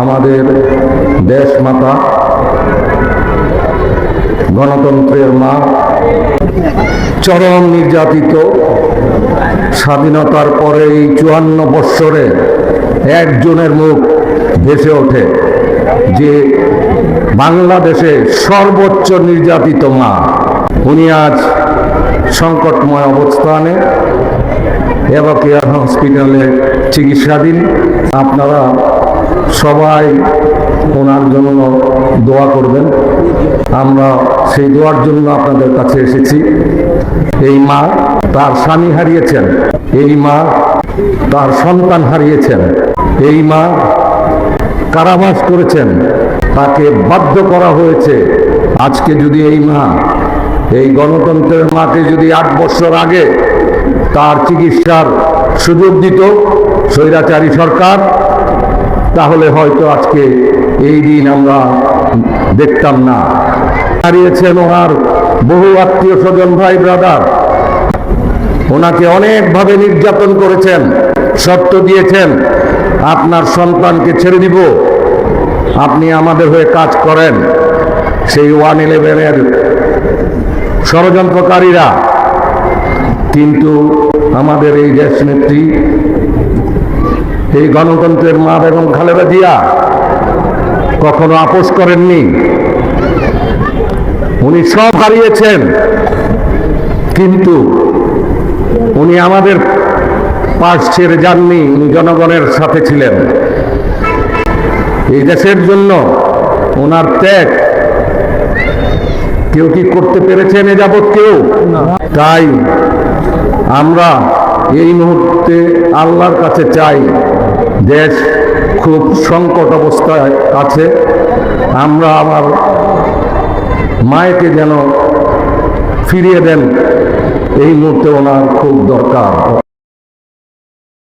আমাদের দেশ মাতা, গণতন্ত্রের মা, চরম নির্যাতিত, স্বাধীনতার পরে এই 54 বৎসরে একজনের মুখ ভেসে ওঠে যে বাংলাদেশে সর্বোচ্চ নির্যাতিত মা। উনি আজ সংকটময় অবস্থানে এভাকেয়ার হসপিটালে চিকিৎসাধীন। আপনারা সবাই ওনার জন্য দোয়া করবেন। আমরা সেই দোয়ার জন্য আপনাদের কাছে এসেছি। এই মা তার স্বামী হারিয়েছেন, এই মা তার সন্তান হারিয়েছেন, এই মা কারাবাস করেছেন, তাকে বাধ্য করা হয়েছে। আজকে যদি এই মা, এই গণতন্ত্রের মাকে যদি 8 বছর আগে তার চিকিৎসার সুযোগ দিত স্বৈরাচারী সরকার, তাহলে হয়তো আজকে এই দিন আমরা দেখতাম না। হারিয়েছেন ওনার বহু আত্মীয় স্বজন, ভাই ব্রাদার, ওনাকে অনেকভাবে নির্যাতন করেছেন, শর্ত দিয়েছেন আপনার সন্তানকে ছেড়ে দিব, আপনি আমাদের হয়ে কাজ করেন। সেই 111-এর ষড়যন্ত্রকারীরা কিন্তু আমাদের এই দেশ নেত্রী, এই গণতন্ত্রের মা বেগম খালেদা জিয়া কখনো আপোষ করেননি। উনি সব হারিয়েছেন, কিন্তু উনি আমাদের পাশ ছেড়ে যাননি। উনি জনগণের সাথে ছিলেন। এই দেশের জন্য ওনার ত্যাগ কেউ কি করতে পেরেছেন এ যাবৎ? কেউ। তাই আমরা এই মুহূর্তে আল্লাহর কাছে চাই, দেশ খুব সংকট অবস্থায় আছে, আমরা আমার মায়েকে যেন ফিরিয়ে দেন। এই মুহূর্তে ওনার খুব দরকার।